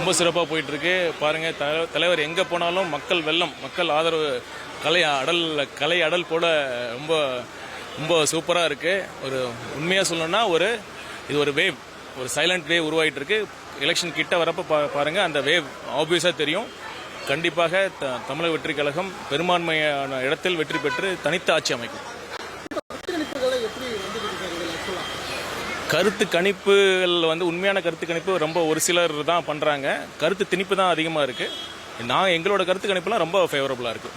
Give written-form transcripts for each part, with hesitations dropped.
ரொம்ப சிறப்பாக போயிட்டுருக்கு. பாருங்கள், தலைவர் எங்கே போனாலும் மக்கள் வெள்ளம், மக்கள் ஆதரவு, கலை அடல் போல ரொம்ப ரொம்ப சூப்பராக இருக்குது. ஒரு உண்மையாக சொல்லணும்னா இது ஒரு வேவ், ஒரு சைலண்ட் வேவ் உருவாகிட்டு இருக்கு. எலெக்ஷன் கிட்ட வரப்போ பாருங்கள், அந்த வேவ் ஆப்வியஸாக தெரியும். கண்டிப்பாக தமிழக வெற்றி கழகம் பெரும்பான்மையான இடத்தில் வெற்றி பெற்று தனித்த ஆட்சி அமைக்கும். கருத்து கணிப்புகள் உண்மையான கருத்து கணிப்பு ரொம்ப ஒரு சிலர் தான் பண்ணுறாங்க. கருத்து திணிப்பு தான் அதிகமாக இருக்குது. எங்களோட கருத்து கணிப்புலாம் ரொம்ப ஃபேவரபுளாக இருக்குது.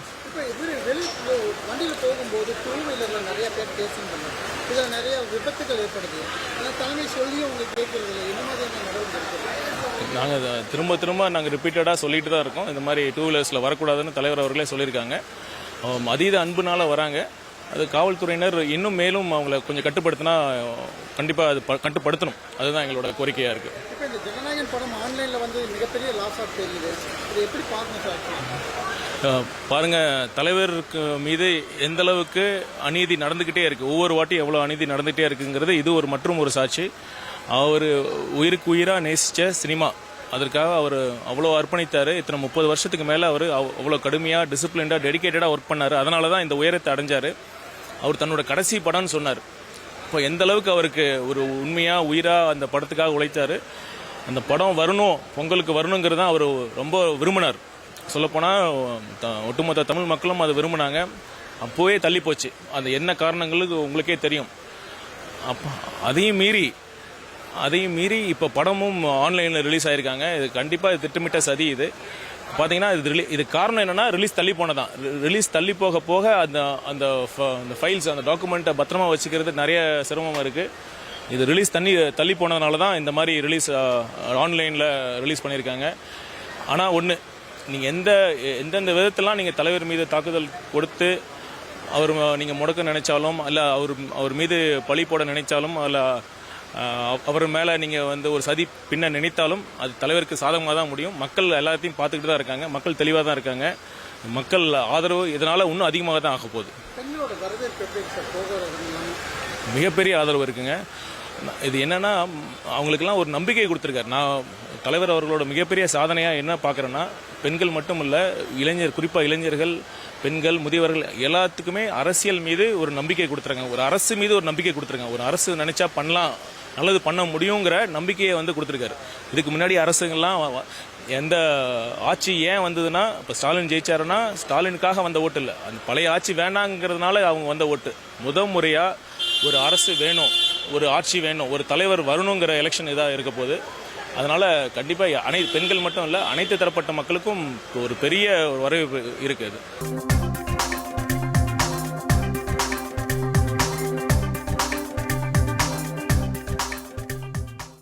வண்டியில் போகும்போது டூ வீலரில் நிறைய பேர் பேசிங் பண்ணுறாங்க. இதில் நிறைய விபத்துகள் ஏற்படுது. தலைமை சொல்லியும் உங்களுக்கு கேட்கறது இல்லை. என்ன மாதிரியான நடவடிக்கை? நாங்கள் திரும்ப ரிப்பீட்டடாக சொல்லிட்டு தான் இருக்கோம். இந்த மாதிரி டூ வீலர்ஸில் வரக்கூடாதுன்னு தலைவர் அவர்களே சொல்லியிருக்காங்க. அதீத அன்புனால வராங்க. அது காவல்துறையினர் இன்னும் மேலும் அவங்கள கொஞ்சம் கட்டுப்படுத்தினா கண்டிப்பாக அது கட்டுப்படுத்தணும். அதுதான் எங்களோட கோரிக்கையாக இருக்குது. இப்போ இந்த ஜனநாயகன் படம் ஆன்லைனில் மிகப்பெரிய லாஸ் ஆஃப் தெரியுது. இது எப்படி பார்க்கணும் சார்? பாருங்கள், தலைவருக்கு மீது எந்த அளவுக்கு அநீதி நடந்துக்கிட்டே இருக்குது. ஒவ்வொரு வாட்டியும் எவ்வளோ அநீதி நடந்துகிட்டே இருக்குங்கிறது இது மற்றும் ஒரு சாட்சி. அவர் உயிருக்கு உயிராக நேசித்த சினிமா, அதற்காக அவர் அவ்வளோ அர்ப்பணித்தார். இத்தனை 30 வருஷத்துக்கு மேலே அவர் அவ்வளோ கடுமையாக, டிசிப்ளின்டாக, டெடிக்கேட்டடாக ஒர்க் பண்ணார். அதனால தான் இந்த உயரத்தை அடைஞ்சார். அவர் தன்னோட கடைசி படம்னு சொன்னார். இப்போ எந்த அளவுக்கு அவருக்கு ஒரு உண்மையாக உயிராக அந்த படத்துக்காக உழைத்தார். அந்த படம் வரணும், பொங்கலுக்கு வரணுங்கிறது தான் அவர் ரொம்ப விரும்பினார். சொல்லப்போனால் ஒட்டுமொத்த தமிழ் மக்களும் அதை விரும்பினாங்க. அப்போவே தள்ளி போச்சு. அது என்ன காரணங்களுக்கு உங்களுக்கே தெரியும். அதையும் மீறி இப்போ படமும் ஆன்லைனில் ரிலீஸ் ஆகிருக்காங்க. இது கண்டிப்பாக திட்டமிட்ட சதி. இது பார்த்தீங்கன்னா இது காரணம் என்னென்னா, ரிலீஸ் தள்ளி போனதான். ரிலீஸ் தள்ளி போக அந்த ஃபைல்ஸ், அந்த டாக்குமெண்ட்டை பத்திரமா வச்சுக்கிறது நிறைய சிரமமாக இருக்குது. இது ரிலீஸ் தள்ளி போனதுனால தான் இந்த மாதிரி ஆன்லைனில் ரிலீஸ் பண்ணியிருக்காங்க. ஆனால் ஒன்று, நீங்கள் எந்தெந்த விதத்தெல்லாம் நீங்கள் தலைவர் மீது தாக்குதல் கொடுத்து நீங்கள் முடக்க நினைச்சாலும், இல்லை அவர் மீது பழி போட நினைச்சாலும், இல்லை அவர் மேலே நீங்கள் ஒரு சதி பின்ன நினைத்தாலும் அது தலைவருக்கு சாதகமாக தான் முடியும். மக்கள் எல்லாத்தையும் பார்த்துக்கிட்டு தான் இருக்காங்க. மக்கள் தெளிவாக தான் இருக்காங்க. மக்கள் ஆதரவு இதனால் இன்னும் அதிகமாக தான் ஆக போகுது. மிகப்பெரிய ஆதரவு இருக்குங்க. இது என்னன்னா, அவங்களுக்கெல்லாம் ஒரு நம்பிக்கை கொடுத்துருக்காரு. நான் தலைவர் அவர்களோட மிகப்பெரிய சாதனையாக என்ன பார்க்குறேன்னா, பெண்கள் மட்டும் இல்லை, குறிப்பாக இளைஞர்கள், பெண்கள், முதியவர்கள் எல்லாத்துக்குமே அரசியல் மீது ஒரு நம்பிக்கை கொடுத்துருங்க. ஒரு அரசு மீது ஒரு நம்பிக்கை கொடுத்துருங்க. ஒரு அரசு நினைச்சா பண்ணலாம், நல்லது பண்ண முடியுங்கிற நம்பிக்கையை கொடுத்துருக்காரு. இதுக்கு முன்னாடி அரசுங்கள்லாம் எந்த ஆட்சி ஏன் வந்ததுன்னா, இப்போ ஸ்டாலின் ஜெயிச்சாருன்னா ஸ்டாலினுக்காக வந்த ஓட்டு இல்லை, அந்த பழைய ஆட்சி வேணாங்கிறதுனால அவங்க வந்த ஓட்டு. முறையாக ஒரு அரசு வேணும், ஒரு ஆட்சி வேணும், ஒரு தலைவர் வரணுங்கிற எலெக்ஷன் இதாக இருக்க போகுது. அதனால் கண்டிப்பாக பெண்கள் மட்டும் இல்லை, அனைத்து தரப்பட்ட மக்களுக்கும் ஒரு பெரிய வரவேற்பு இருக்குது.